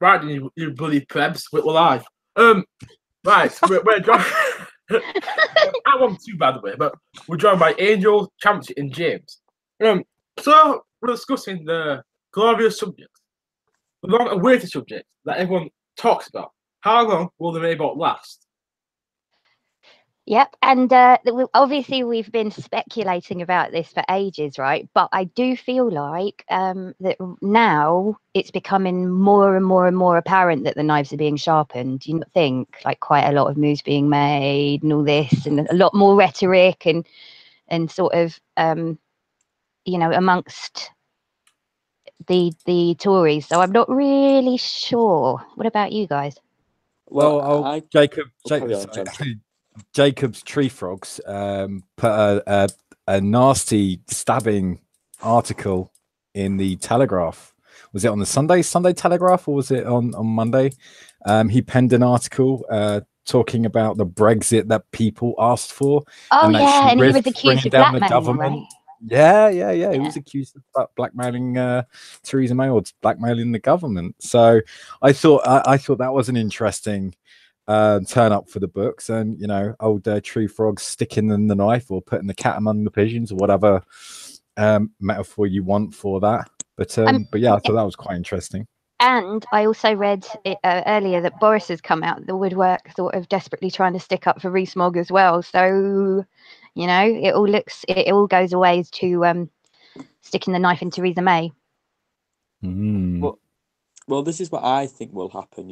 Right, you bloody plebs. We're live. Right, we're joined. I want to, by the way, but we're joined by Angel, Champy, and James. So we're discussing the glorious subject, the long-awaited subject that everyone talks about. How long will the Maybot last? Yep, and obviously we've been speculating about this for ages, right? But I do feel like that now it's becoming more and more and more apparent that the knives are being sharpened. Do you not think? Like quite a lot of moves being made and all this, and a lot more rhetoric and sort of amongst the Tories. So I'm not really sure. What about you guys? Well, Jacob's Tree Frogs put a nasty stabbing article in the Telegraph. Was it on the Sunday Telegraph, or was it on Monday? He penned an article talking about the Brexit that people asked for. Oh, and he was accused of blackmailing, right? Yeah. He was accused of blackmailing Theresa May, or blackmailing the government. So I thought that was an interesting turn up for the books, and old Tree Frogs sticking the knife or putting the cat among the pigeons, or whatever metaphor you want for that. But yeah, I thought that was quite interesting. And I also read earlier that Boris has come out the woodwork, sort of desperately trying to stick up for Rees-Mogg as well. So, it all goes away to sticking the knife in Theresa May. Well, this is what I think will happen,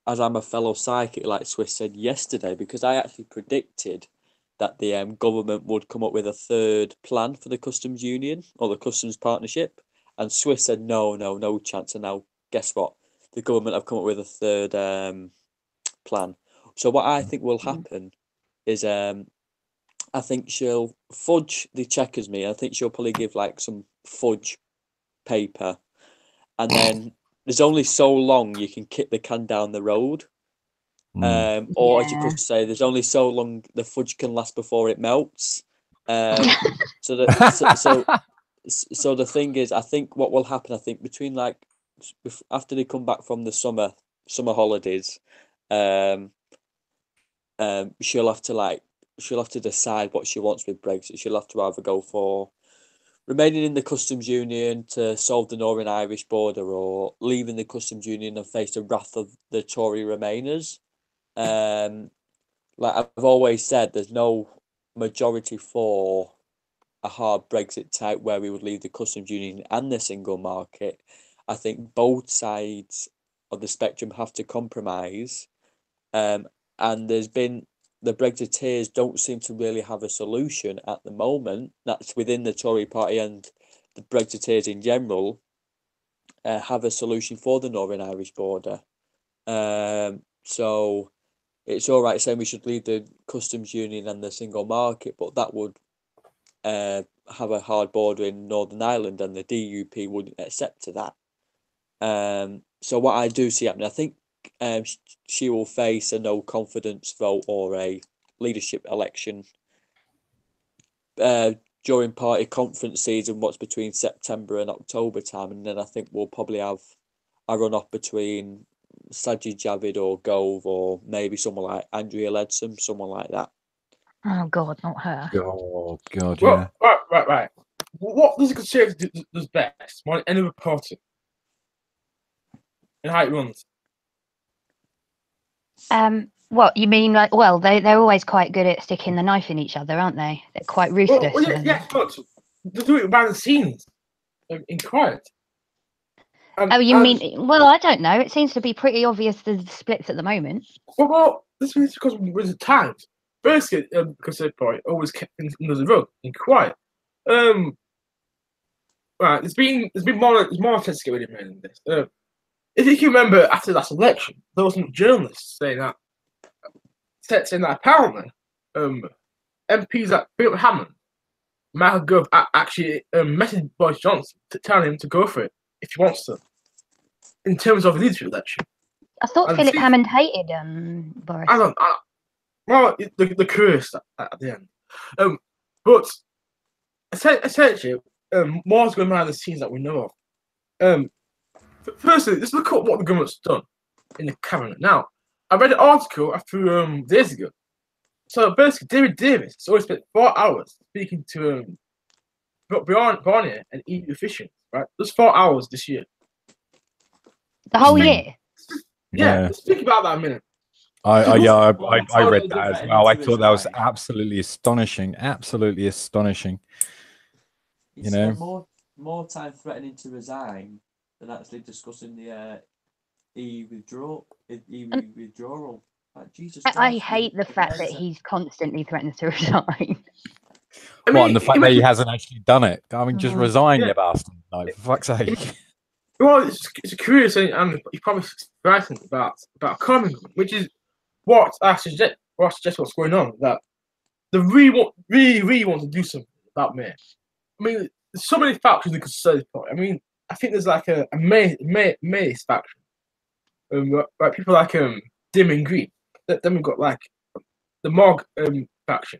as I'm a fellow psychic, like Swiss said yesterday, because I actually predicted that the government would come up with a third plan for the customs union or the customs partnership. And Swiss said, no chance. And now, guess what? The government have come up with a third plan. So what I think will happen is I think she'll fudge the checkers me. I think she'll probably give like some fudge paper. And then there's only so long you can kick the can down the road. Or as you could say, there's only so long the fudge can last before it melts. So the thing is, I think what will happen, between after they come back from the summer holidays, she'll have to decide what she wants with Brexit. She'll have to either go for remaining in the customs union to solve the Northern Irish border, or leaving the customs union and face the wrath of the Tory Remainers. Like I've always said, there's no majority for a hard Brexit type where we would leave the customs union and the single market. I think both sides of the spectrum have to compromise. And the Brexiteers don't seem to really have a solution at the moment. That's within the Tory party, and the Brexiteers in general have a solution for the Northern Irish border. So it's all right saying we should leave the customs union and the single market, but that would have a hard border in Northern Ireland, and the DUP wouldn't accept to that. So what I do see happening, I think she will face a no confidence vote or a leadership election during party conference season, what's between September and October time, and then I think we'll probably have a run-off between Sajid Javid or Gove, or maybe someone like Andrea Leadsom, someone like that. Oh God, not her. Oh God, yeah. Right. What does the Conservatives does best more than any reporting? And how it runs? What you mean? Like, well, they're always quite good at sticking the knife in each other, aren't they? They're quite ruthless. But they do it behind the scenes, in quiet. Mean? Well, I don't know. It seems to be pretty obvious the splits at the moment. Well, this is because with the times. Firstly, because the party always kept things under the rug, in quiet. Right, there's been more attempts to get rid of men than this. If you can remember, after the last election, there was some journalists saying that apparently MPs like Philip Hammond, Michael Gove actually messaged Boris Johnson to tell him to go for it if he wants to, in terms of the leadership election. I thought Philip Hammond hated Boris. I don't. Well, the curse at the end. But essentially, more's going behind the scenes that we know of. Firstly, let's look at what the government's done in the cabinet. Now, I read an article a few days ago. So basically, David Davis has always spent 4 hours speaking to Barnier and EU officials, right? Just 4 hours this year. The whole year. Yeah, let's think about that a minute. I read that as well. I thought that was absolutely astonishing. Absolutely astonishing. You know, more time threatening to resign than actually discussing the EU withdrawal. Like, Jesus Christ, I hate the fact that he's constantly threatened to resign. And the fact that he hasn't actually done it. I mean, just resign, you bastard. No, for fuck's sake. Well, it's a curious thing, and he's probably writing about economy, which is what I suggest what's going on. That they really want to do something about May. I mean, there's so many factions in the Conservative Party. I mean, I think there's like a May's faction, like people like Dim and Green. Then we've got like the Mog faction,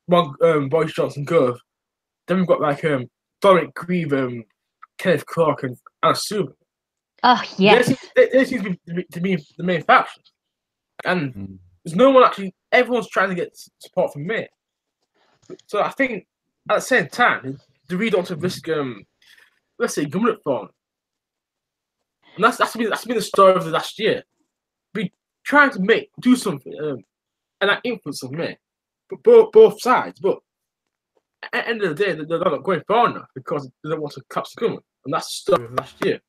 Boris Johnson, Gove. Then we've got like Doric Grieve, Kenneth Clark, and Anna Suber. Oh yes, they seem to be the main faction, and there's no one actually. Everyone's trying to get support from May. So I think at the same time, they really don't want to risk, let's say, government reform. And that's been the story of the last year. We trying to do something, and that influence of May, but both sides. But at the end of the day, they're not going far enough because they don't want to collapse the government, and that's the story of last year.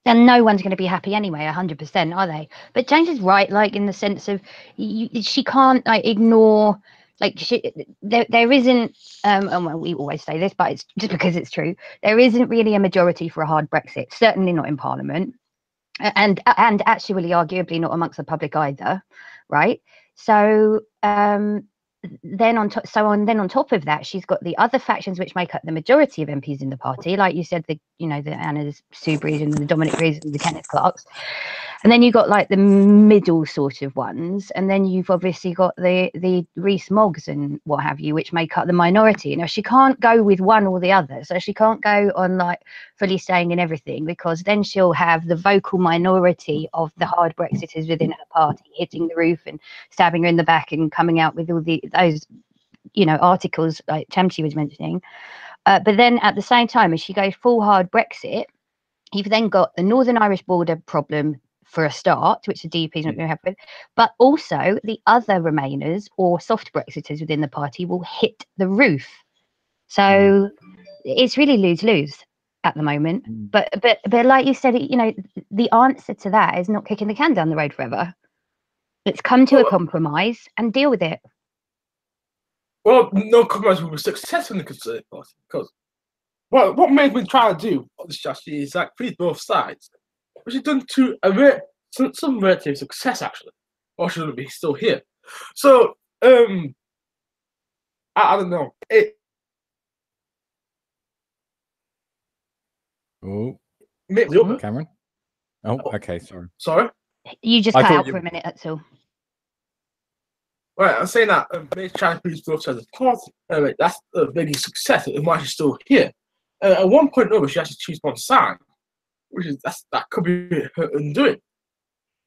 And no one's going to be happy anyway, 100%, are they? But James is right, like in the sense of she can't like ignore. Like there isn't, and well, we always say this, but it's just because it's true. There isn't really a majority for a hard Brexit. Certainly not in Parliament, and actually, arguably not amongst the public either, right? So then on top of that, she's got the other factions which make up the majority of MPs in the party, like you said, the Anna's Subris and the Dominic Rees and the Kenneth Clarks. And then you've got like the middle sort of ones, and then you've obviously got the Rees Moggs and what have you, which make up the minority. Now she can't go with one or the other, so she can't go on like fully staying in everything, because then she'll have the vocal minority of the hard Brexiters within her party hitting the roof and stabbing her in the back and coming out with all those articles like Chamchi was mentioning. But then at the same time, as she goes full hard Brexit, you've then got the Northern Irish border problem for a start, which the DP is not going to have with, but also the other Remainers or soft Brexiters within the party will hit the roof. So it's really lose-lose at the moment. But like you said, the answer to that is not kicking the can down the road forever. Let's come to a compromise and deal with it. Well, no compromise will be successful in the Conservative Party, because what May's been trying to do on this strategy is like please both sides, which has done to some relative success actually, or shouldn't be still here. So I don't know. Cameron. Oh, okay, sorry. You just cut out for a minute. That's all. Right, I'm saying that May's trying to please both sides of the party. That's a big success, and why she's still here. At one point over, she has to choose one side, that could be her undoing.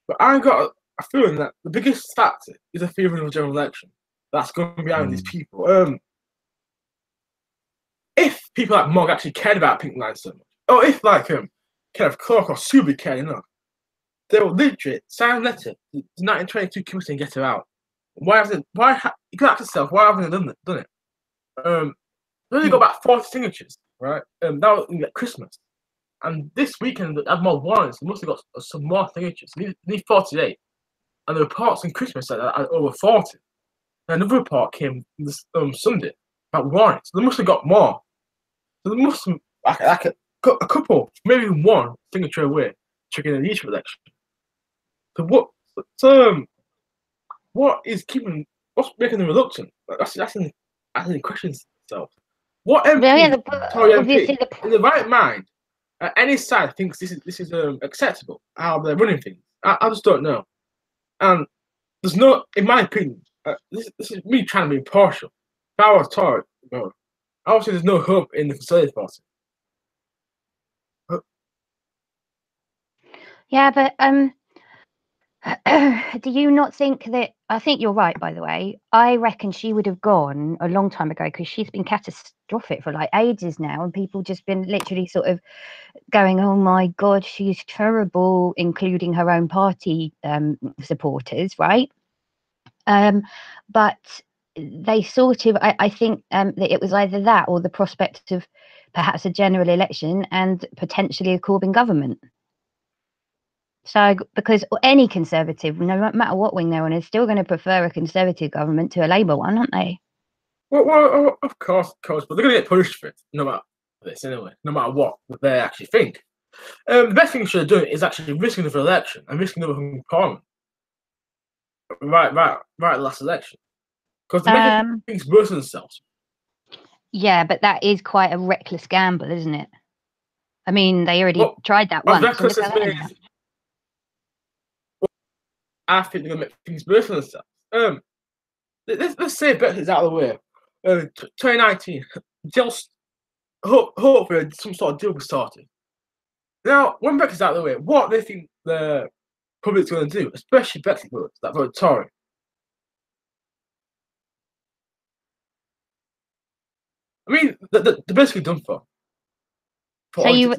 But I got a feeling that the biggest factor is a fear of a general election. That's going to be behind these people. If people like Mogg actually cared about Pink Line so much, or if like Kenneth Clark or Subi cared enough, they will literally sign a letter to the 1922 committee and get her out. You can ask yourself, why haven't they done it? They only got about 40 signatures, right? That was at Christmas. And this weekend, they had more warrants. They must have got some more signatures. They need 48. And the reports in Christmas said that over 40. And another report came this Sunday about warrants. They must have got more. So they must have like a couple, maybe one signature away, checking the leadership election. So what's making them reluctant? That's the question itself. What MP, Tory MP, in the right mind, any side thinks this is acceptable? How they're running things? I just don't know. And there's no, in my opinion, this is me trying to be impartial. If I was Tory, obviously there's no hope in the Conservative Party. Yeah, but do you not think that? I think you're right, by the way. I reckon she would have gone a long time ago because she's been catastrophic for like ages now, and people just been literally sort of going, "Oh my God, she's terrible," including her own party supporters, right? But they sort of, I think that it was either that or the prospect of perhaps a general election and potentially a Corbyn government. So, because any Conservative, no matter what wing they're on, is still going to prefer a Conservative government to a Labour one, aren't they? Well, of course, but they're going to get punished for it, no matter this anyway, no matter what they actually think. The best thing you should have done is actually risking another election and risking another Parliament. Right, last election. Because they're making things worse than themselves. Yeah, but that is quite a reckless gamble, isn't it? I mean, they already tried that once. I think they're going to make things worse than themselves. Let's say Brexit's out of the way. 2019, just hopefully some sort of deal was started. Now, when Brexit's out of the way, what do they think the public's going to do, especially Brexit voters that vote Tory? I mean, they're basically done for. So you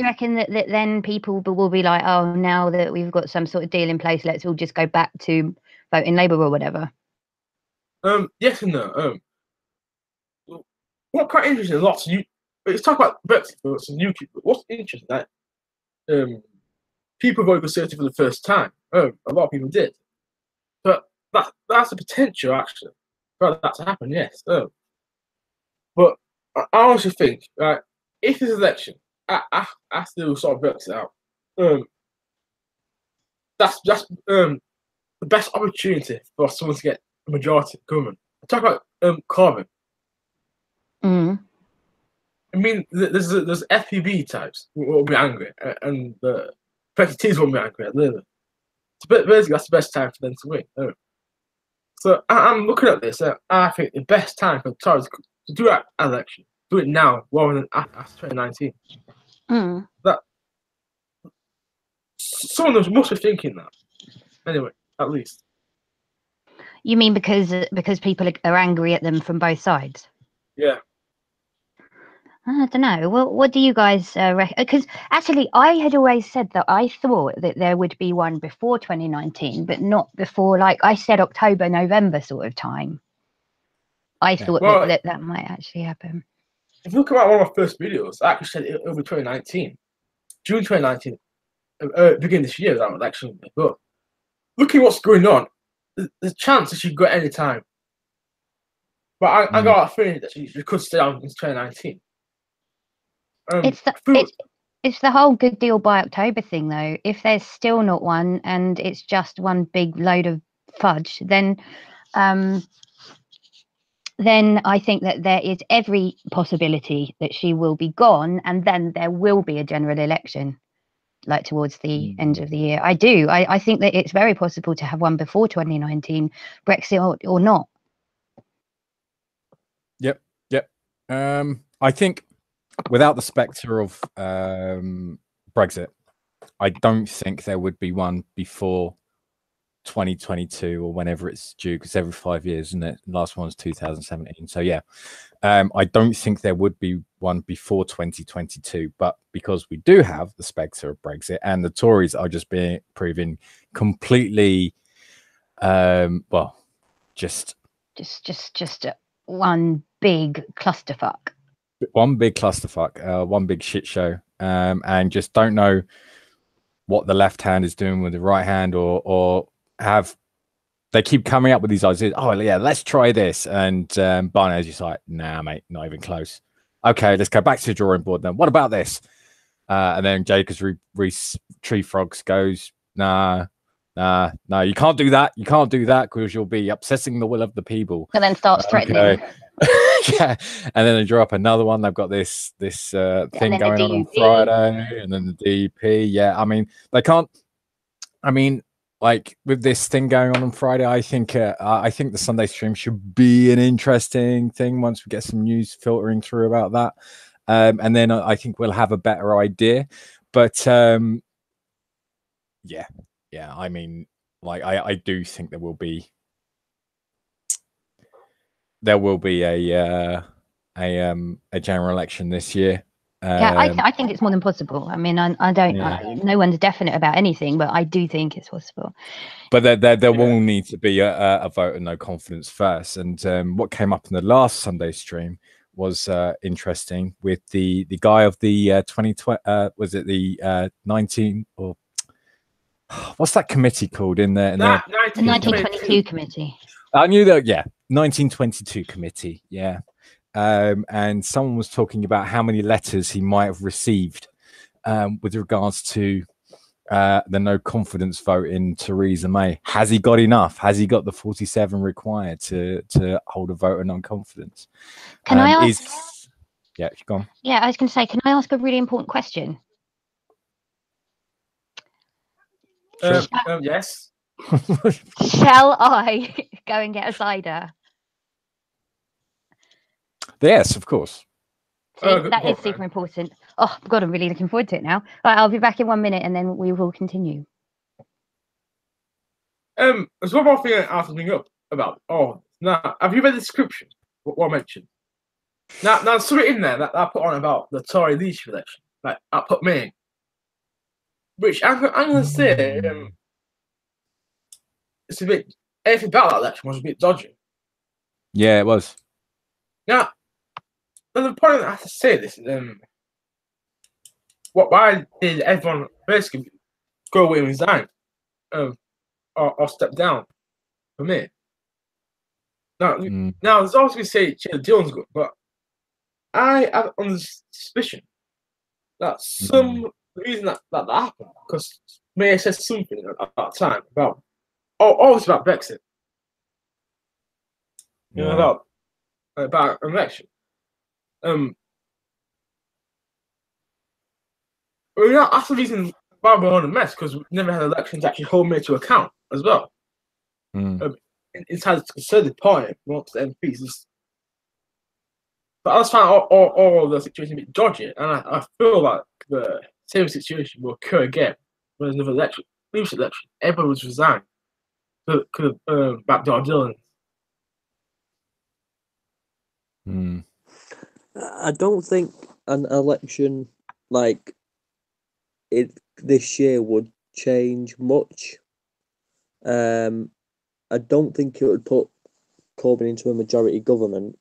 reckon that then people will be like, oh, now that we've got some sort of deal in place, let's all just go back to voting Labour or whatever? Yes and no. What quite interesting, lots of you. Let's talk about Brexit votes and UKIP. What's interesting that people voted Conservative for the first time. A lot of people did, but that's a potential actually for that to happen. Yes. But I honestly think if this election after we sort of Brexit out, that's the best opportunity for someone to get a majority government. Talk about Corbyn. Mm. I mean, there's FPB types who will be angry, and the Brexiteers will be angry at Labour. So basically, that's the best time for them to win. So I'm looking at this. I think the best time for Tories to do that election, do it now rather than after 2019. Mm. That someone of them must be thinking that. Anyway, at least. You mean because people are angry at them from both sides? Yeah. I don't know. Well, what do you guys reckon? Because actually, I had always said that I thought that there would be one before 2019, but not before, like I said, October, November sort of time. I thought that might actually happen. If you look at one of my first videos, I actually said it over 2019. June 2019, beginning this year, that election. But looking at what's going on, there's a chance that she got any time. But I got a feeling that she could stay on in 2019. It's the whole good deal by October thing, though. If there's still not one and it's just one big load of fudge, then I think that there is every possibility that she will be gone, and then there will be a general election, like towards the end of the year. I do. I think that it's very possible to have one before 2019, Brexit or not. Yep. I think without the spectre of Brexit, I don't think there would be one before 2022 or whenever it's due, because every 5 years, isn't it? Last one's 2017. So yeah, I don't think there would be one before 2022, but because we do have the spectre of Brexit and the Tories are just proving completely just one big clusterfuck. One big clusterfuck, one big shit show, and just don't know what the left hand is doing with the right hand, or they keep coming up with these ideas. Oh yeah, let's try this, and Barney's just like, nah, mate, not even close. Okay, let's go back to the drawing board then. What about this? And then Jacobs Tree Frogs goes, no, you can't do that. You can't do that because you'll be upsetting the will of the people. And then starts threatening. Okay. Yeah, and then they draw up another one. They've got this thing going on Friday, and then the DP. Yeah, I mean they can't. I mean, like with this thing going on Friday, I think the Sunday stream should be an interesting thing once we get some news filtering through about that, and then I think we'll have a better idea. But yeah. I mean, like, I do think there will be a general election this year. Yeah, I think it's more than possible. I mean, I don't. No one's definite about anything, but I do think it's possible. But there will need to be a vote of no confidence first. And what came up in the last Sunday stream was interesting with the guy of the 2020. Was it the 19 or what's that committee called in there? The 1922 committee. I knew that. Yeah, 1922 committee. Yeah. And someone was talking about how many letters he might have received with regards to the no confidence vote in Theresa May. Has he got enough? Has he got the 47 required to hold a vote of non-confidence? Can I ask? Yeah, go on. Yeah, I was going to say, can I ask a really important question? Sure. Yes. Shall I go and get a cider? Yes, of course. See, that is super important. Oh, God, I'm really looking forward to it now. Right, I'll be back in 1 minute and then we will continue. There's one more thing I have to bring up about. Oh, now, have you read the description? What I mentioned? Now, something in there that I put on about the Tory leadership election. Like, I put May, which I'm going to say, it's a bit, everything about that election was a bit dodgy. Yeah, it was. Now, the point I have to say this is, why did everyone basically go away and resign, or step down for me? Now, there's always going to say Dylan's good, but I have on the suspicion that some reason that happened because May said something at that time about always about Brexit, you know, about an election. Well, that's the reason why we're on a mess because we've never had elections actually hold May to account as well. It's had a concerted party amongst the MPs. But I just found all the situation a bit dodgy, and I feel like the same situation will occur again when there's another leadership election. Everyone was resigned. Could have backdoor Dylan. I don't think an election like it this year would change much. I don't think it would put Corbyn into a majority government.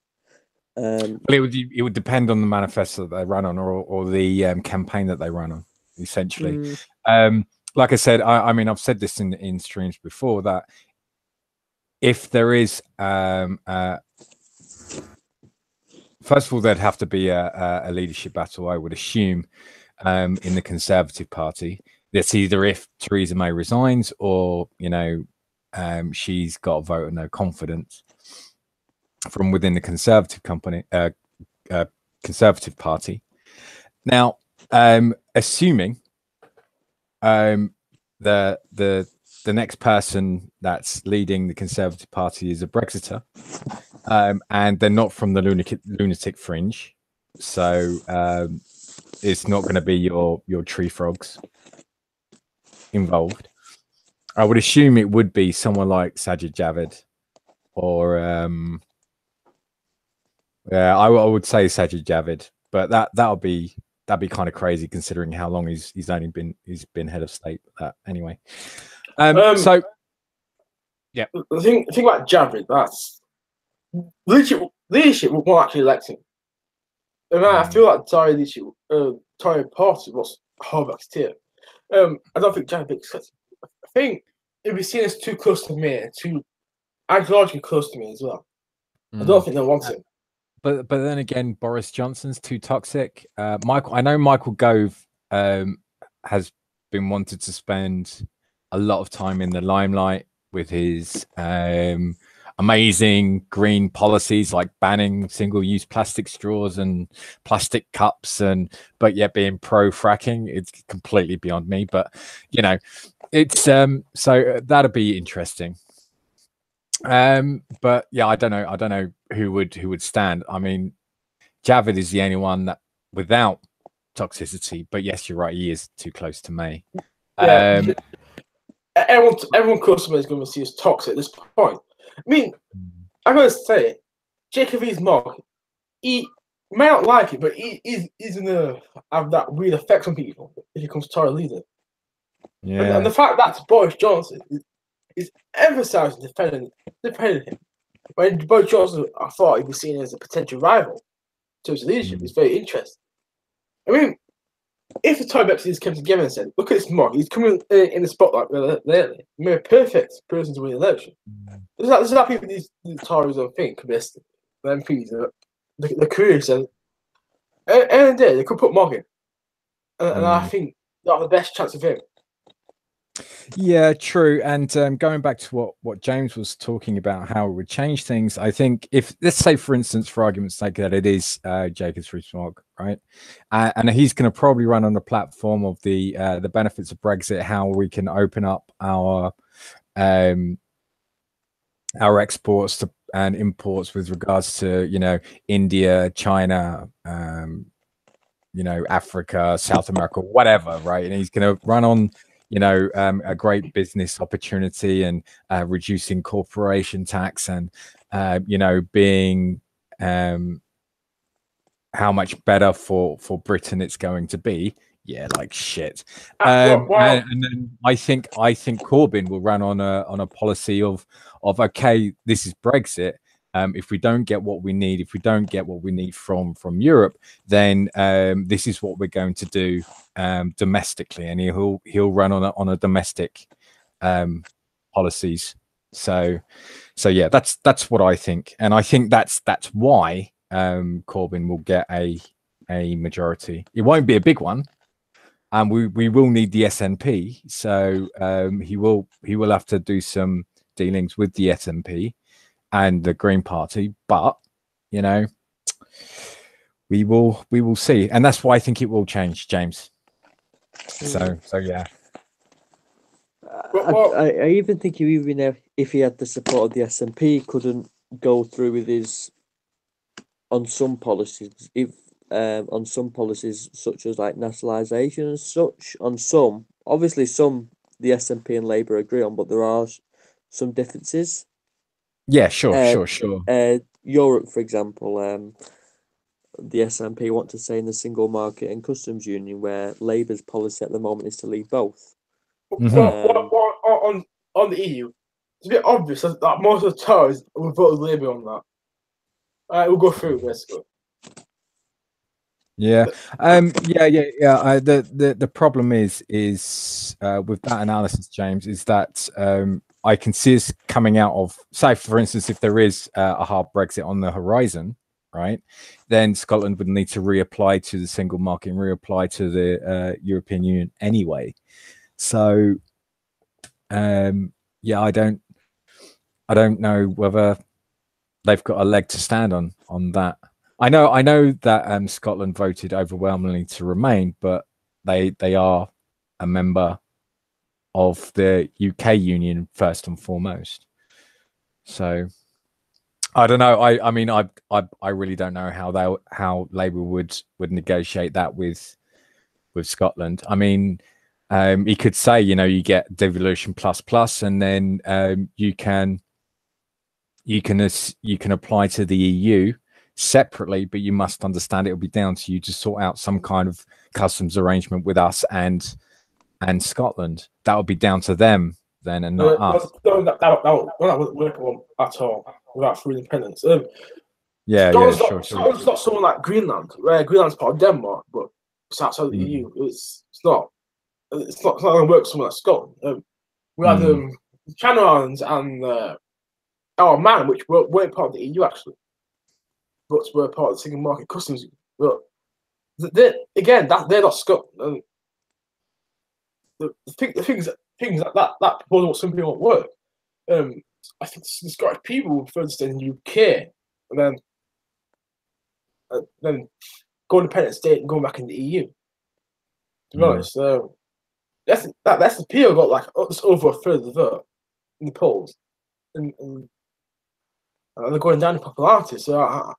Well, it would depend on the manifesto that they run on, or the campaign that they run on, essentially. Like I said, I mean, I've said this in streams before that if there is, first of all, there'd have to be a leadership battle, I would assume, in the Conservative Party. That's either if Theresa May resigns or, you know, she's got a vote of no confidence from within the Conservative Conservative Party. Now, assuming the next person that's leading the Conservative Party is a Brexiter, and they're not from the lunatic fringe, so it's not going to be your tree frogs involved. I would assume it would be someone like Sajid Javid, or yeah, I would say Sajid Javid, but that'd be kind of crazy considering how long he's been head of state. Anyway, so yeah, the thing about Javid, that's leadership will actually elect him. And I feel like Tory leadership, Tory party was Horvath's tier. I don't think Javid accepts. I think it'd be seen as too close to me, too ideologically close to me as well. I don't think they want him. But then again, Boris Johnson's too toxic. I know Michael Gove has been wanted to spend a lot of time in the limelight with his amazing green policies like banning single-use plastic straws and plastic cups, but yet being pro-fracking. It's completely beyond me. But you know, it's so that'd be interesting. But yeah, I don't know who would stand. I mean, Javid is the only one that without toxicity, but yes, you're right, he is too close to May. Yeah, everyone customer is going to see as toxic at this point. I mean, I'm going to say, Jacob Rees-Mogg, he may not like it, but he's going to have that weird effect on people if he becomes Tory leader. Yeah. And the fact that Boris Johnson is emphasising defending him, when Boris Johnson, I thought he was seen as a potential rival to his leadership, is very interesting. I mean, if the Tory Brexiteers came together and said, look at this Mogg, he's coming in the spotlight lately, he made a perfect person to win the election. This is how people these Tories don't think, basically. The MPs, the careers, and at the end of the day, they could put Mogg in. And I think that's the best chance of him. Yeah, true. And going back to what James was talking about, how it would change things, I think if, let's say, for instance, for argument's sake, that it is Jacob Rees-Mogg, right? And he's going to probably run on the platform of the benefits of Brexit, how we can open up our exports to, and imports with regards to, you know, India, China, you know, Africa, South America, whatever, right? And he's going to run on, you know, a great business opportunity and reducing corporation tax and, you know, being how much better for Britain it's going to be. Yeah, like shit. And then I think Corbyn will run on a policy of okay, this is Brexit. If we don't get what we need, from Europe, then this is what we're going to do domestically, and he'll run on a domestic policies. So yeah, that's what I think, and I think that's why Corbyn will get a majority. It won't be a big one, and we will need the SNP. So he will have to do some dealings with the SNP and the Green Party, but you know, we will see, and that's why I think it will change, James. So yeah. I even think even if he had the support of the SNP, he couldn't go through with his on some policies. If on some policies such as like nationalisation and such, on some, obviously some the SNP and Labour agree on, but there are some differences. Yeah, sure. Europe, for example, the SNP want to stay in the single market and customs union, where Labour's policy at the moment is to leave both. On the EU, it's a bit obvious that most of the Tories will vote with Labour on that. We'll go through this. Yeah. The problem is with that analysis, James, is that I can see us coming out of, say, for instance, if there is a hard Brexit on the horizon, right, then Scotland would need to reapply to the single market and reapply to the European Union anyway. So, yeah, I don't know whether they've got a leg to stand on that. I know that Scotland voted overwhelmingly to remain, but they are a member of the UK Union first and foremost. So I don't know. I mean, I really don't know how Labour would negotiate that with Scotland. I mean, he could say, you know, you get devolution plus, and then you can apply to the EU separately, but you must understand it will be down to you to sort out some kind of customs arrangement with us and Scotland. That would be down to them then, and not us. That wouldn't work at all without full independence. Scotland's not someone like Greenland, where Greenland's part of Denmark, but it's outside of the EU. It's not going to work for someone like Scotland. We had Channel Islands and our Man, which weren't part of the EU actually, but were part of the single market customs. But they're not Scotland. The things that proposal some people won't work. I think the Scottish people would prefer to stay in the UK and then go independent state and go back in the EU. To be honest, that's the PO got like just over a third of the vote in the polls, and they're going down in popularity. So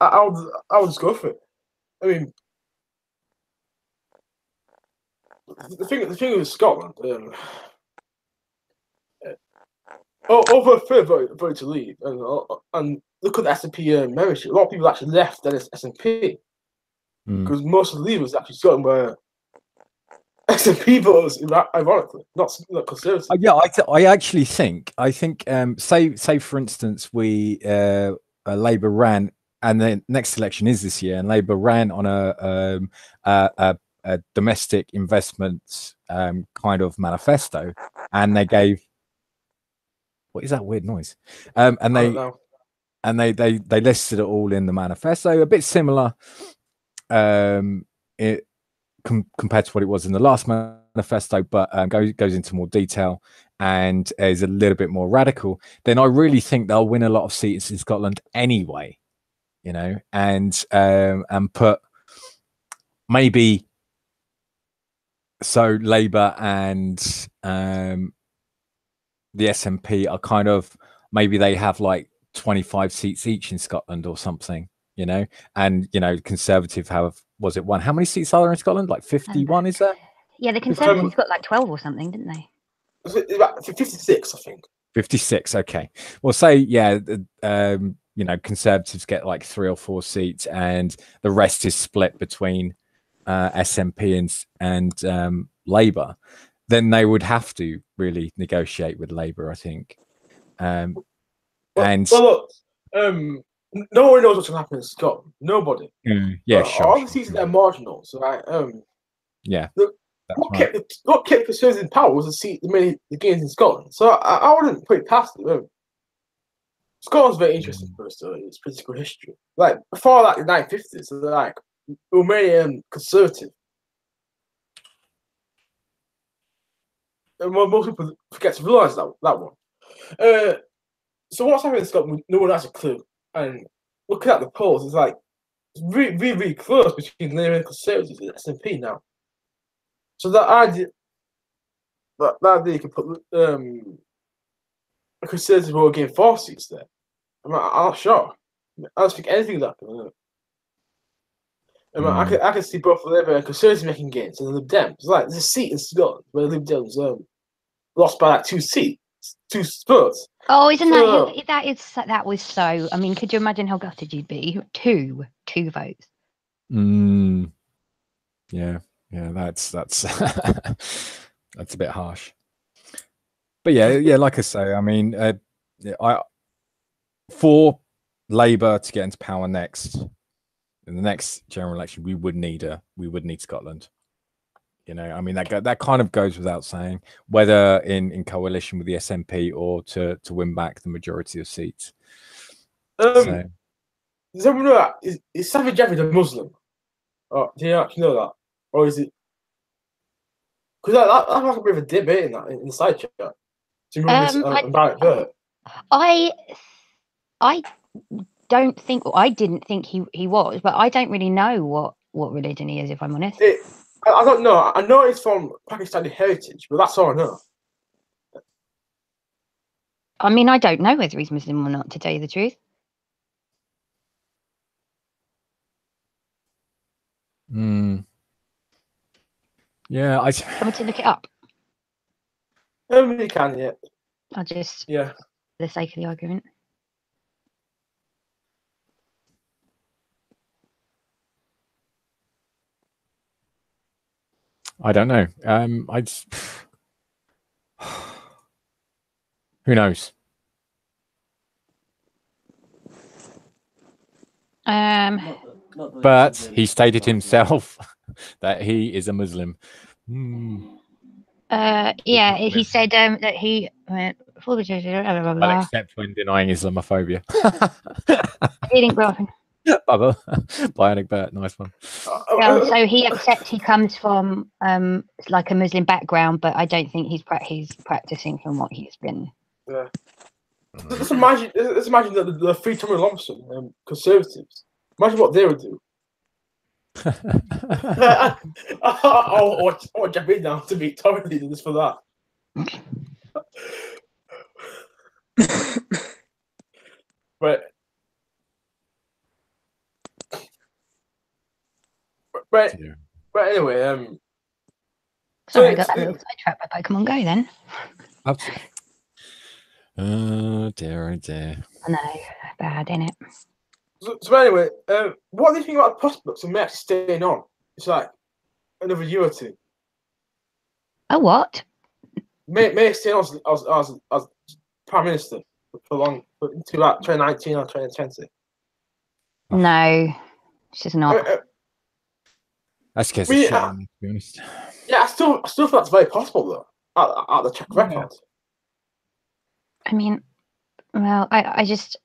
I'll just go for it. I mean, the thing with Scotland, over a third voted to leave, and look at the SNP membership. A lot of people actually left the SNP because most of the leavers actually Scotland were SNP voters, ironically, not Conservative. Yeah, I actually think say for instance Labour ran, and the next election is this year, and Labour ran on a domestic investments kind of manifesto, and they gave, what is that weird noise? And they listed it all in the manifesto, a bit similar compared to what it was in the last manifesto, but goes into more detail and is a little bit more radical. Then I really think they'll win a lot of seats in Scotland anyway, you know, and put maybe so Labour and the SNP are kind of, maybe they have like 25 seats each in Scotland or something, you know, and you know, Conservative have, was it one? How many seats are there in Scotland? Like 51, is there? Yeah, the Conservatives got like 12 or something, didn't they? About 56, I think. 56. Okay. Well, say you know, Conservatives get like 3 or 4 seats, and the rest is split between SNP and Labour. Then they would have to really negotiate with Labour, I think. No one knows what's going to happen in Scotland. Nobody. Yeah, sure. All the seats are marginal. So, yeah. What kept Conservatives in power was the gains in Scotland. So I wouldn't put it past them. Scotland's very interesting for us, its political history. Like before, like the 1950s, so like we were very conservative. And most people forget to realise that one. So what's happening in Scotland? No one has a clue. And looking at the polls, it's like it's really, really, really close between Labour and Conservatives and SNP now. So that idea you can put a Conservative will gain 4 seats there. I'm not sure. I don't think anything that can. I can see both Labour and Conservatives making gains, and the Lib Dems. Like there's a seat in Scotland where the Lib Dems lost by like 2 seats, 2 votes. Oh, isn't that was so? I mean, could you imagine how gutted you'd be? Two votes. Yeah, that's that's a bit harsh. But yeah, like I say, I mean, for Labour to get into power in the next general election, we would need Scotland. You know, I mean, that kind of goes without saying, whether in coalition with the SNP or to win back the majority of seats. Does everyone know that? Is Savage Javid a Muslim? Do you actually know that? Or is it? Because that's like a bit of a debate in the side chat. Do you remember I don't think, I didn't think he was, but I don't really know what religion he is, if I'm honest. I don't know. I know it's from Pakistani heritage, but that's all I know. I mean, I don't know whether he's Muslim or not, to tell you the truth. Yeah, Want me to look it up? You can, yeah. I'll just, for the sake of the argument. I don't know. Who knows? But he stated himself that he is a Muslim. Yeah, he said that he went well, except when denying Islamophobia. Bionic Bert, nice one. So he accepts he comes from like a Muslim background, but I don't think he's practicing from what he's been. Yeah. Let's imagine that the Free Tommy Lomson Conservatives. Imagine what they would do. I want Jack Reed now to be Tory leaders for that. But anyway, Sorry, I got a little sidetracked by Pokemon Go then. Absolutely. Oh dear, oh dear. I know, bad, innit? So anyway, what do you think about the prospects of May actually staying on? It's like another year or two. Oh, what? May staying on as Prime Minister for long, into like 2019 or 2020. No, she's not. That's because Me, of shit, to be honest. Yeah, I still feel that's very possible though. At the track record. I mean, well, I just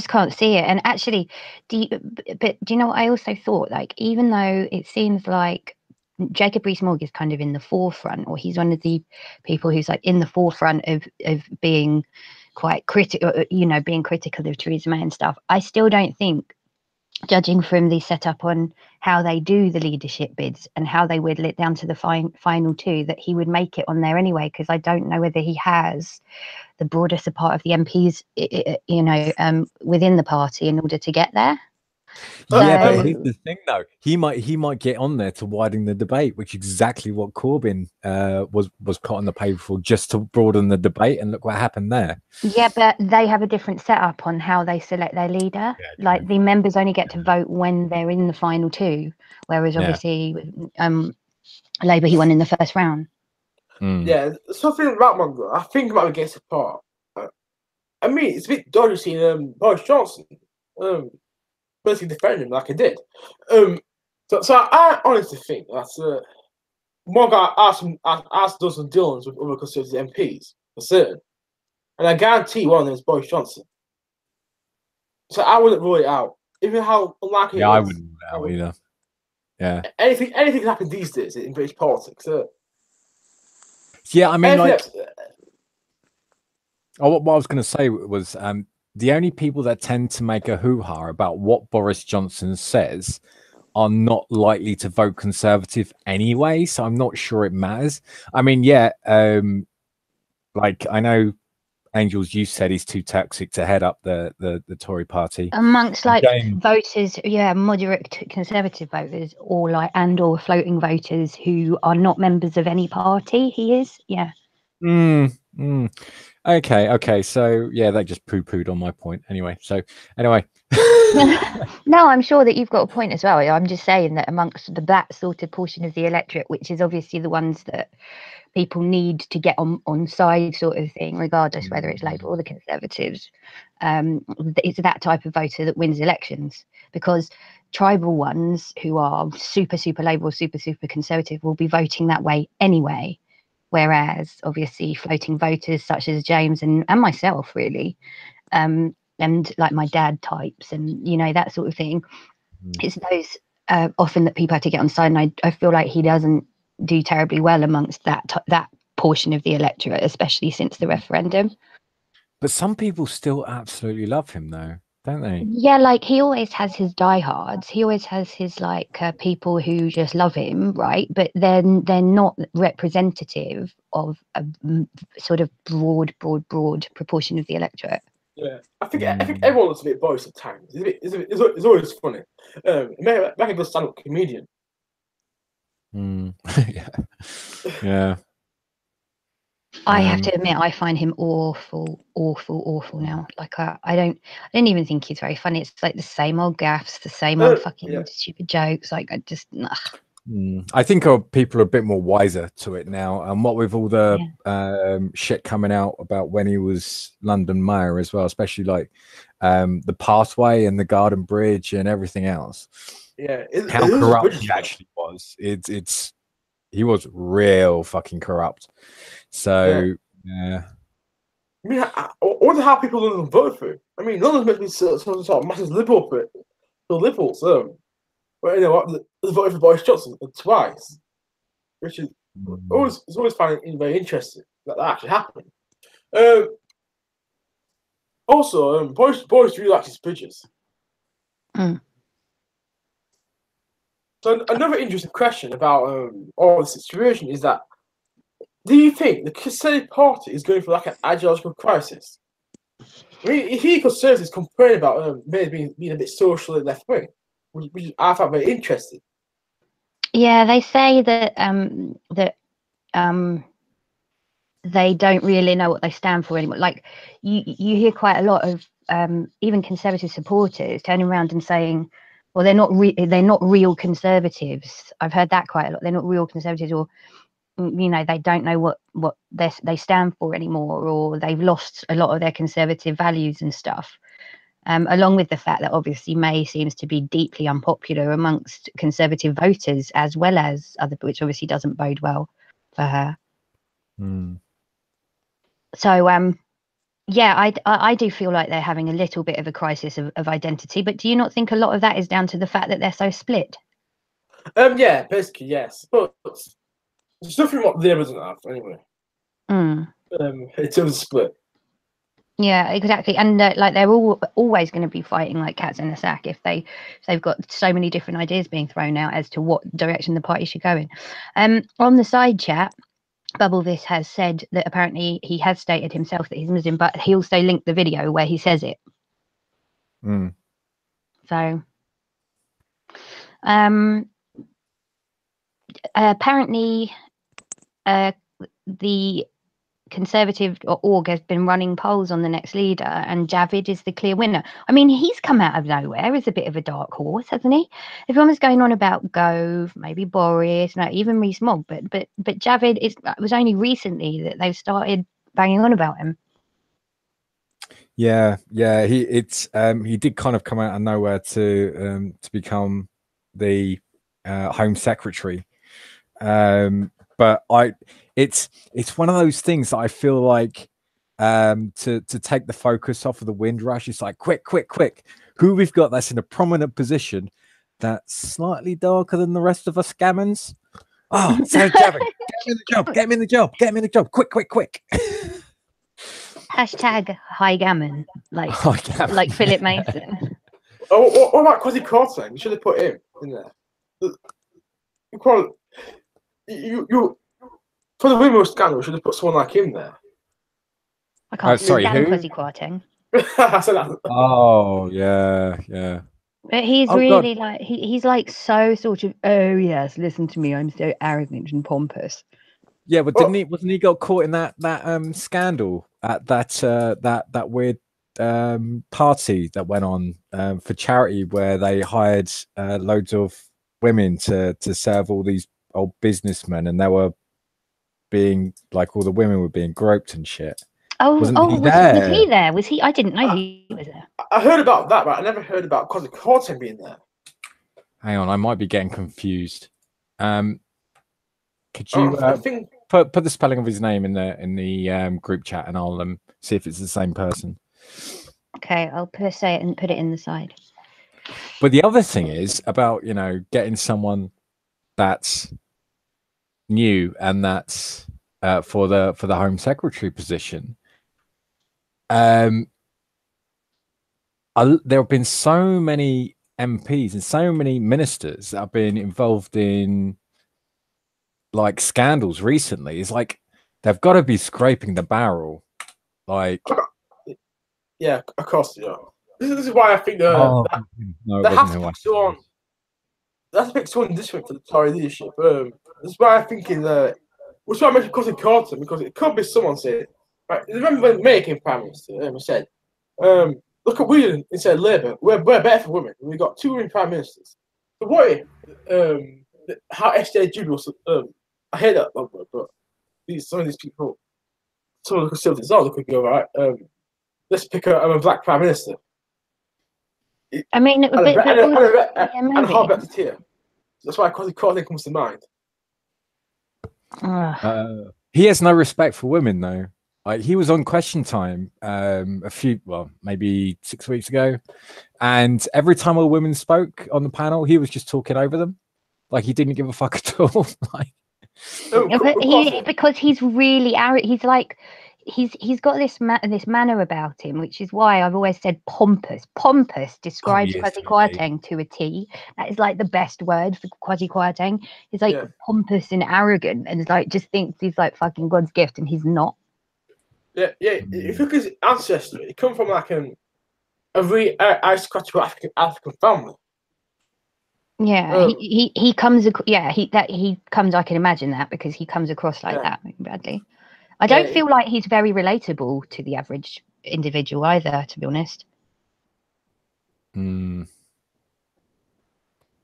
can't see it. And actually, do you know what I also thought? Like, even though it seems like Jacob Rees-Mogg is kind of in the forefront, or he's one of the people who's like in the forefront of being quite critical, you know, being critical of Theresa May and stuff. I still don't think, judging from the setup on how they do the leadership bids and how they whittle it down to the final two, that he would make it on there anyway, because I don't know whether he has the broader support of the MPs, you know, within the party in order to get there. Yeah, So- but here's the thing though. He might get on there to widen the debate, which is exactly what Corbyn was put on the paper for, just to broaden the debate, and look what happened there. Yeah, but they have a different setup on how they select their leader. Yeah, like the members only get to vote when they're in the final two, whereas obviously Labour, he won in the first round. Yeah, something about Mongo. I think about against the part. I mean, it's a bit dodgy seeing Boris Johnson basically defend him like he did. So I honestly think that Mongo has done some dealings with other Conservative MPs for certain, and I guarantee one of them is Boris Johnson. So I wouldn't rule it out, even how unlikely. Yeah, I wouldn't rule it out either. Yeah. Anything can happen these days in British politics. Yeah, I mean, like, what what I was going to say was, the only people that tend to make a hoo-ha about what Boris Johnson says are not likely to vote Conservative anyway, so I'm not sure it matters. I mean, yeah, like, I know, Angels, you said he's too toxic to head up the Tory party. Amongst like James, voters, yeah, moderate Conservative voters, or like or floating voters who are not members of any party, he is, yeah. Okay. So yeah, they just poo-pooed on my point anyway. So anyway. No, I'm sure that you've got a point as well. I'm just saying that amongst that sort of portion of the electorate, which is obviously the ones that people need to get on side sort of thing, regardless whether it's Labour or the Conservatives, it's that type of voter that wins elections, because tribal ones who are super Labour or super Conservative will be voting that way anyway. Whereas obviously floating voters such as James and myself really, and like my dad types and, you know, that sort of thing, it's those often that people have to get on side. And I feel like he doesn't do terribly well amongst that portion of the electorate, especially since the referendum. But some people still absolutely love him though, don't they? Yeah, like he always has his diehards. He always has his like people who just love him, right? But then they're not representative of a sort of broad proportion of the electorate. Yeah, I think everyone looks a bit Boris at times. It's always funny. Like a good stand-up comedian. Yeah. I have to admit, I find him awful now. Like I don't even think he's very funny. It's like the same old gaffes, the same old fucking stupid jokes. Like I just. I think people are a bit more wiser to it now, and what with all the shit coming out about when he was London mayor as well, especially like the pathway and the Garden Bridge and everything else. Yeah, how corrupt he actually was. He was real fucking corrupt. So yeah. I mean, I wonder how people London vote for him. I mean, London's meant to be some sort of massive liberal for the Liberals. But you know what? They voted for Boris Johnson twice, which is always finding very interesting that actually happened. Also, Boris really likes his bridges. So another interesting question about all the situation is that, do you think the Conservative Party is going for like an ideological crisis? I mean, if he Conservatives complain about maybe being a bit socially left wing, which I found very interesting. Yeah, they say that that they don't really know what they stand for anymore. Like you hear quite a lot of even Conservative supporters turning around and saying, well, they're not real Conservatives. I've heard that quite a lot. They're not real Conservatives, or they don't know what they stand for anymore, or they've lost a lot of their Conservative values and stuff. Along with the fact that obviously May seems to be deeply unpopular amongst Conservative voters as well as other, which obviously doesn't bode well for her. So yeah, I do feel like they're having a little bit of a crisis of identity. But do you not think a lot of that is down to the fact that they're so split? Yeah, basically yes, but there's nothing what they doesn't have anyway. It's a split. Yeah, exactly, and like they're always going to be fighting like cats in a sack if they've got so many different ideas being thrown out as to what direction the party should go in. On the side chat, Bubblevis has said that apparently he has stated himself that he's Muslim, but he also linked the video where he says it. So, apparently, the Conservative org has been running polls on the next leader, and Javid is the clear winner. I mean, he's come out of nowhere as a bit of a dark horse, hasn't he? Everyone was going on about Gove, maybe Boris, even Rees-Mogg, but Javid it was only recently that they've started banging on about him. Yeah, he did kind of come out of nowhere to become the Home Secretary, but it's one of those things that I feel like to take the focus off of the Windrush. It's like quick, who we've got that's in a prominent position that's slightly darker than the rest of us gammons. Oh, so Javid, get him in the job, quick. Hashtag high gammon, like Philip Mason. Oh, what about Kwasi Kwarteng? You should have put him in there. You for the Windrush scandal, you should have put someone like him there. I can't stand Kwasi Kwarteng. I said that. Oh yeah. But he's really like he's like so sort of, oh yes, listen to me, I'm so arrogant and pompous. Yeah, but wasn't he got caught in that scandal at that weird party that went on for charity where they hired loads of women to serve all these old businessmen, and they were being like, all the women were being groped and shit. Was he there? Was he? I didn't know he was there. I heard about that, but I never heard about Kwasi Kwarteng being there. Hang on, I might be getting confused. Could you put the spelling of his name in the group chat, and I'll see if it's the same person. Okay, I'll say it and put it in the side. But the other thing is about getting someone that's new and that's for the Home Secretary position. There have been so many MPs and so many ministers that have been involved in like scandals recently. It's like they've got to be scraping the barrel. Like, yeah, of course, yeah. This is why I think they have to pick someone different for the Tory leadership. That's why I'm thinking which one I mentioned Kwasi Kwarteng, because it could be someone saying, right, remember when May came Prime Minister, said, look at we instead of Labour, we're better for women. We've got 2 women Prime Ministers. So what if how SJ was I hate that word, but some of these people, some of the Conservatives, they could go, right, let's pick a black Prime Minister. I mean, and how better tier. That's why Kwasi Kwarteng comes to mind. He has no respect for women, though. Like, he was on Question Time maybe 6 weeks ago, and every time a woman spoke on the panel, he was just talking over them. Like, he didn't give a fuck at all. Like, because he's really arrogant. He's like, he's got this manner about him, which is why I've always said pompous. Pompous describes Kwasi Kwarteng to a T. That is like the best word for Kwasi Kwarteng. He's like pompous and arrogant, and like just thinks he's like fucking God's gift, and he's not. Yeah. If you look at his ancestry, he come from like a really aristocratic African family. Yeah, he comes. Yeah, he comes. I can imagine that because he comes across like that badly. I don't feel like he's very relatable to the average individual either, to be honest. Mm.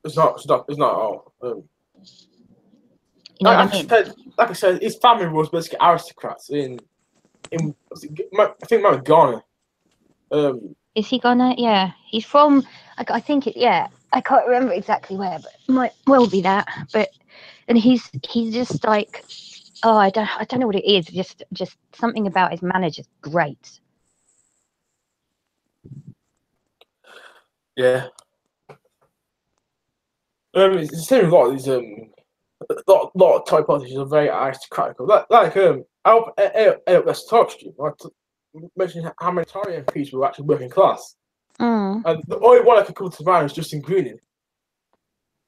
It's not at all. You know Like what I mean? I said, his family was basically aristocrats in I think maybe Ghana. Is he gonna? Yeah, he's from. I think it. Yeah, I can't remember exactly where, but it might well be that. But and he's just like, oh, I don't know what it is. Just something about his manner is great. Yeah. It's the same with a lot of these lot of Tory politicians are very aristocratic. I hope let's talk to you. I mentioned how many Tory MPs were actually working class. And the only one I could come to mind is Justin Greening.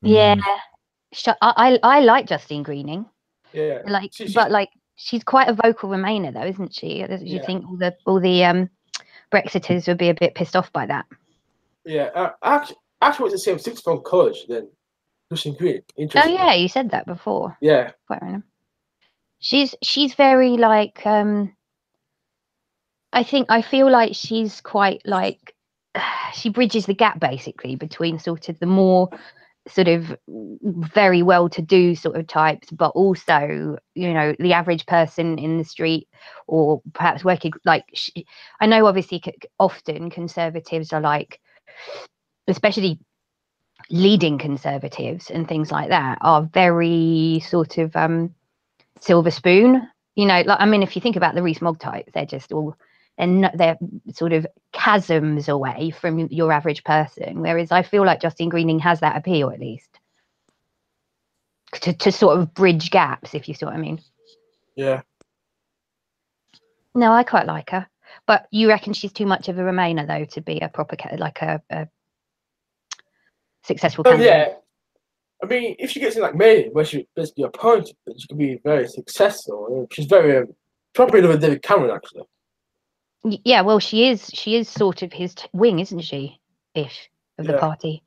Yeah, I like Justine Greening. Yeah, but she's quite a vocal Remainer, though, isn't she? Do you think all the Brexiters would be a bit pissed off by that? Yeah, actually went to the same sixth form college then Justin Greening. Interesting. Oh yeah, you said that before. Yeah, quite random. She's very like I feel like she's quite like she bridges the gap basically between sort of the more sort of very well-to-do sort of types, but also, you know, the average person in the street, or perhaps working like I know obviously often conservatives are like, especially leading conservatives and things like that, are very sort of silver spoon, you know, like I mean, if you think about the Rees-Mogg types, they're just all they're sort of chasms away from your average person, whereas I feel like Justine Greening has that appeal, at least to sort of bridge gaps, if you see what I mean. Yeah. No, I quite like her, but you reckon she's too much of a Remainer though to be a proper like a successful candidate? Yeah. I mean, if she gets in like May, where she basically appointed, she can be very successful. She's very probably another David Cameron, actually. Yeah, well, she is sort of his wing, isn't she? Ish of the party.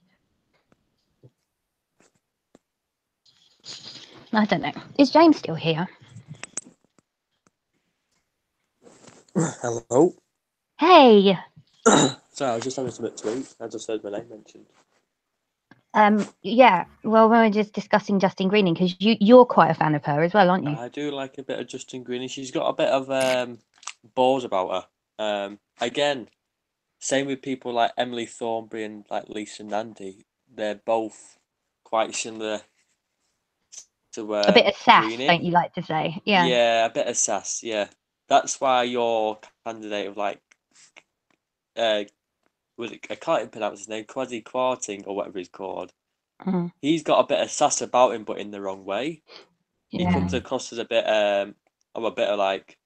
I don't know. Is James still here? Hello. Hey. Sorry, I was just having something to eat. I just heard my name mentioned. Yeah. Well, we were just discussing Justine Greening because you're quite a fan of her as well, aren't you? I do like a bit of Justine Greening. She's got a bit of balls about her. Again, same with people like Emily Thornberry and like Lisa Nandy. They're both quite similar to a bit of sass, Greening. don't you like to say? Yeah. Yeah, a bit of sass. Yeah, that's why your candidate of like, I can't even pronounce his name, Kwasi Kwarteng or whatever he's called. Mm-hmm. He's got a bit of sass about him, but in the wrong way. Yeah. He comes across as a bit I'm a bit of like,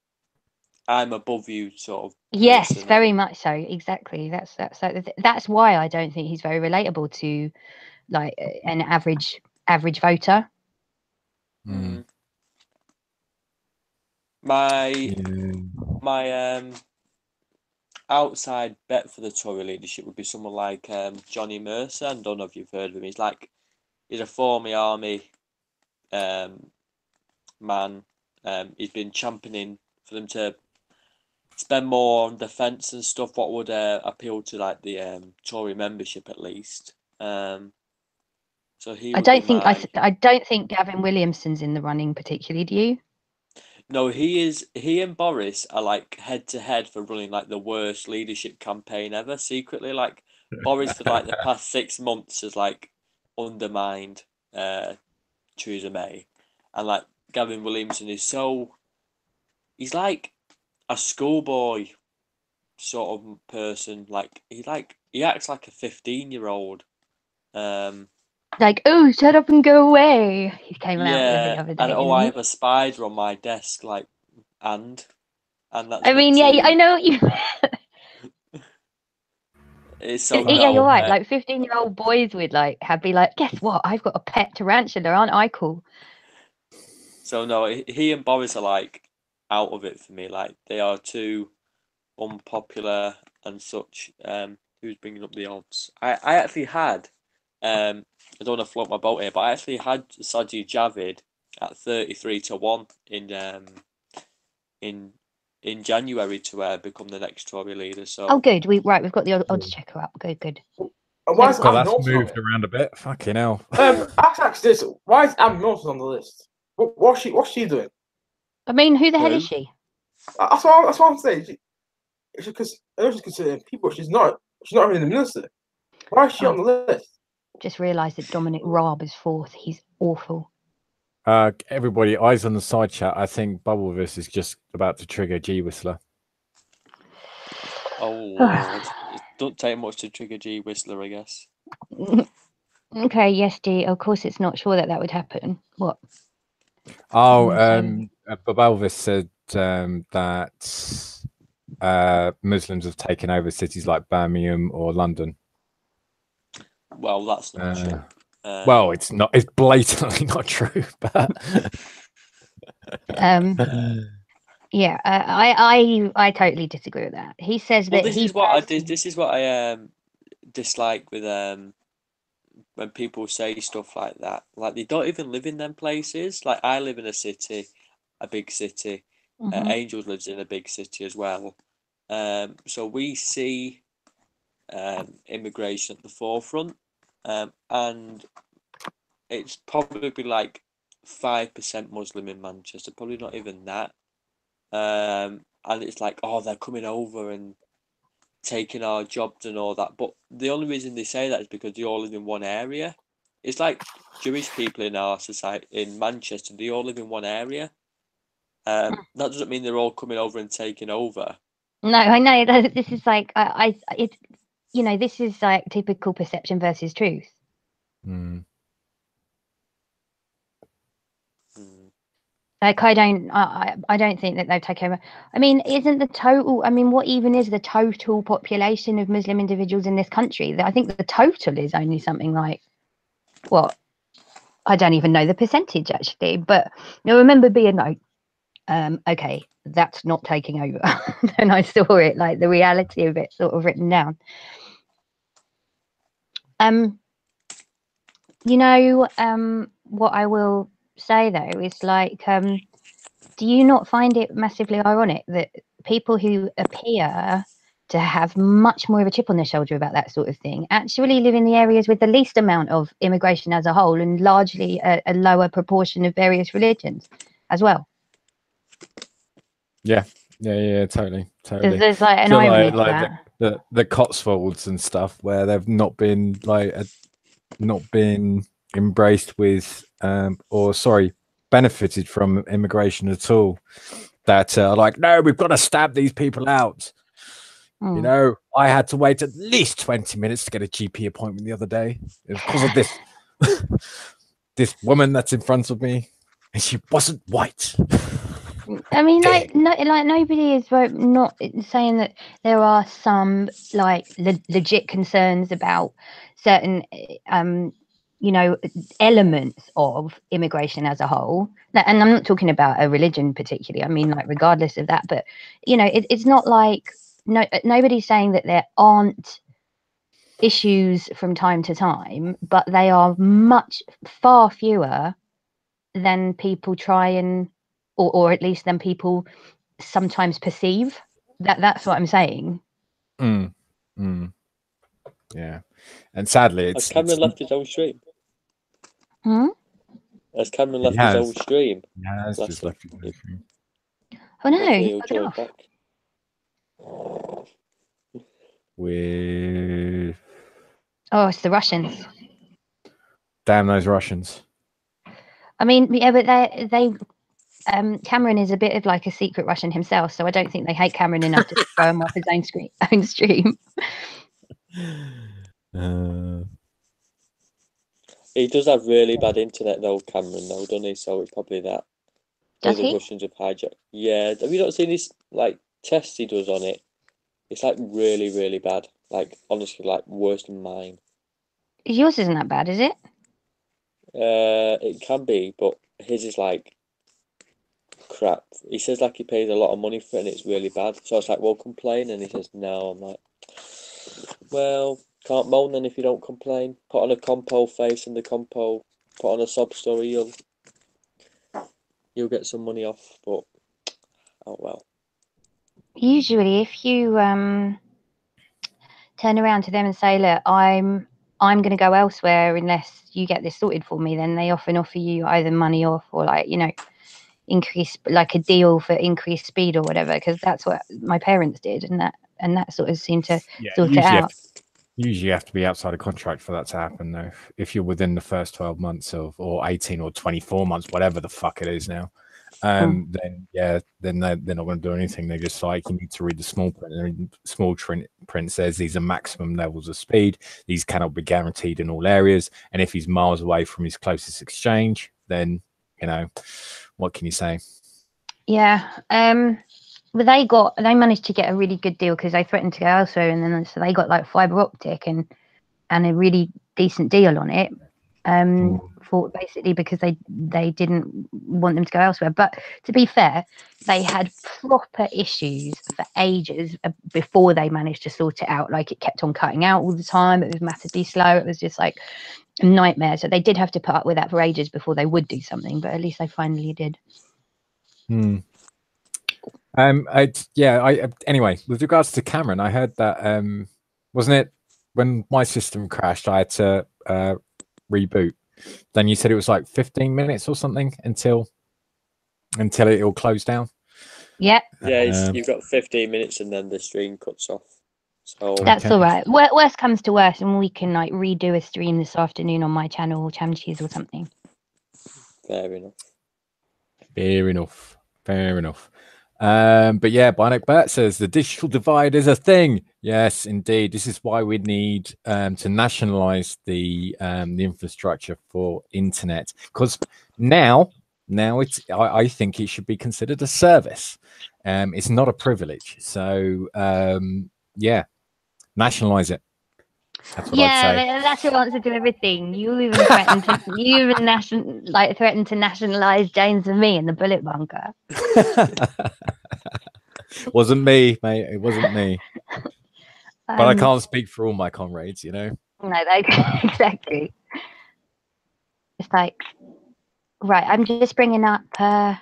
I'm above you sort of. Yes, person. very much so. Exactly. That's why I don't think he's very relatable to like an average voter. Mm. My outside bet for the Tory leadership would be someone like Johnny Mercer. I don't know if you've heard of him. He's a former army man. He's been championing for them to spend more on defence and stuff. What would appeal to like the Tory membership at least. So he. I don't think Gavin Williamson's in the running particularly. Do you? No, he is. He and Boris are like head to head for running like the worst leadership campaign ever. Secretly, like Boris for like the past 6 months has like undermined Theresa May, and like Gavin Williamson is he's like a schoolboy sort of person. Like he acts like a 15-year-old. Like, oh, shut up and go away. He came out with the other day. And I have a spider on my desk, like, and that's. I mean, yeah, I know what you. It's so yeah, you're right. Like 15-year-old boys would be like, guess what? I've got a pet tarantula. Aren't I cool? So no, he and Boris are like out of it for me. Like they are too unpopular and such. Who's bringing up the odds? I actually had I don't want to float my boat here, but I actually had Sajid Javid at 33-1 in January to become the next Tory leader. So Oh, good. We've got the odds checker up. Good. Why is God, Am that's Milton on moved it? around a bit. Fucking hell. Ask this: why is Am Milton on the list? What's she doing? I mean, who the hell Who? is she? That's what I'm saying. Because she's considering people. She's not even the minister. Why is she on the list? Just realised that Dominic Raab is fourth. He's awful. Everybody, eyes on the side chat. I think Bubblevis is just about to trigger G Whistler. Oh Lord, it don't take much to trigger G Whistler, I guess. Okay, yes, G. Of course, it's not sure that would happen. What? Oh, So- Bubblevis said that Muslims have taken over cities like Birmingham or London. Well, that's not true. Well, it's not. It's blatantly not true. But yeah, I totally disagree with that. He says well, that this is what I did. This is what I dislike with when people say stuff like that. Like they don't even live in them places. Like I live in a city, a big city. Angels lives in a big city as well. So we see immigration at the forefront, and it's probably like 5% Muslim in Manchester, probably not even that. And it's like, oh, they're coming over and taking our jobs and all that. But the only reason they say that is because they all live in one area. It's like Jewish people in our society in Manchester, they all live in one area. That doesn't mean they're all coming over and taking over. No, I know. This is like it's this is like typical perception versus truth. Like I don't think that they've taken over. I mean, isn't the total? I mean, what even is the total population of Muslim individuals in this country? I think the total is only something like what? I don't even know the percentage actually, but I remember being like, okay, that's not taking over. And I saw it, like the reality of it sort of written down. What I will say though is like, do you not find it massively ironic that people who appear to have much more of a chip on their shoulder about that sort of thing actually live in the areas with the least amount of immigration as a whole and largely a lower proportion of various religions as well? yeah, totally. There's like an irony to that. The Cotswolds and stuff where they've not been embraced with benefited from immigration at all, that are like, no, we've got to stab these people out. You know, I had to wait at least 20 minutes to get a GP appointment the other day because of this this woman that's in front of me, and she wasn't white. I mean, like nobody is not saying that there are some like legit concerns about certain elements of immigration as a whole. And I'm not talking about a religion particularly. I mean, like regardless of that, but it's not like nobody's saying that there aren't issues from time to time, but they are far fewer than people try and or at least than people sometimes perceive. That's what I'm saying. Yeah, and sadly, Has Cameron left his own stream? Has Cameron left his own stream? Yeah, it's just left his own stream. Oh no, Hopefully he'll he's join off. back. With Oh, it's the Russians. damn those Russians. I mean, yeah, but they Cameron is a bit of like a secret Russian himself, so I don't think they hate Cameron enough to throw him off his own stream. He does have really bad internet though, Cameron, though, doesn't he? So it's probably that. Does the he? Russians have hijacked. Yeah, have you not seen this like tests he does on it? It's like really, really bad. Like honestly, like worse than mine. Yours isn't that bad, is it? It can be, but his is like crap. He says like he pays a lot of money for it and it's really bad. So it's like, well, complain, and he says no. I'm like, well, Can't moan then if you don't complain. Put on a compo face and the compo, put on a sob story, you'll get some money off, but oh well. Usually, if you turn around to them and say, "Look, I'm going to go elsewhere unless you get this sorted for me," then they often offer you either money off or, like, you know, increase, like a deal for increased speed or whatever. Because that's what my parents did, and that sort of seemed to sort it out. Usually you have to be outside a contract for that to happen, though. If you're within the first 12 months or 18 or 24 months, whatever the fuck it is now, then they're not going to do anything. They're just like, you need to read the small print. And small print says these are maximum levels of speed. These cannot be guaranteed in all areas. And if he's miles away from his closest exchange, then, you know, what can you say? Yeah. But they managed to get a really good deal because they threatened to go elsewhere, and then so they got like fiber optic and a really decent deal on it. For basically because they didn't want them to go elsewhere. But to be fair, they had proper issues for ages before they managed to sort it out. Like, it kept on cutting out all the time. It was massively slow. It was just like a nightmare. So they did have to put up with that for ages before they would do something. But at least they finally did. Anyway, with regards to Cameron, I heard that wasn't it when my system crashed, I had to reboot. Then you said it was like 15 minutes or something until it all closed down. Yeah. Yeah, you've got 15 minutes and then the stream cuts off. So that's all right. Worst comes to worst, and we can like redo a stream this afternoon on my channel, Chamchies or something. Fair enough. But yeah, Bionic Bert says the digital divide is a thing. Yes, indeed. This is why we need to nationalize the infrastructure for internet, because now it's I think it should be considered a service. It's not a privilege. So yeah, nationalize it. That's what I'd say. That's your answer to everything. You even threatened to nationalize James and me in the bullet bunker. Wasn't me, mate. It wasn't me. But I can't speak for all my comrades, you know. No, exactly. It's like, right. I'm just bringing up the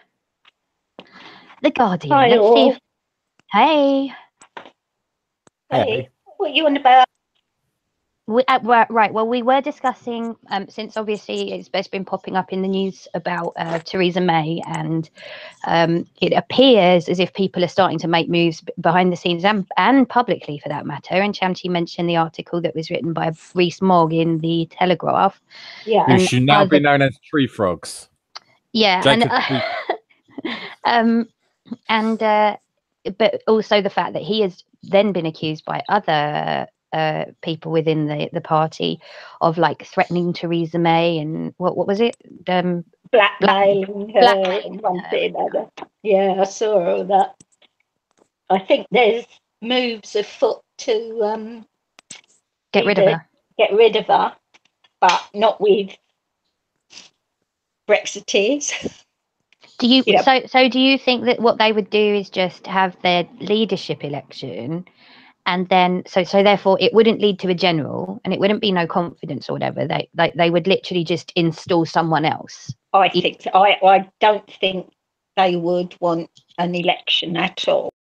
Guardian. Hi, Let's see. Hey. What are you on about? Right. Well, we were discussing, since obviously it's been popping up in the news about Theresa May, and it appears as if people are starting to make moves behind the scenes and publicly, for that matter. And Chamchi mentioned the article that was written by Rees Mogg in the Telegraph. Yeah, who should now be known as Tree Frogs. Yeah, but also the fact that he has then been accused by other people within the party of like threatening Theresa May and what was it? Blackmailing her and one thing or another. Yeah, I saw all that. I think there's moves afoot to get rid of her, but not with Brexiteers. Do you so do you think that what they would do is just have their leadership election, and then so therefore it wouldn't lead to a general and it wouldn't be no confidence or whatever? They would literally just install someone else. I don't think they would want an election at all.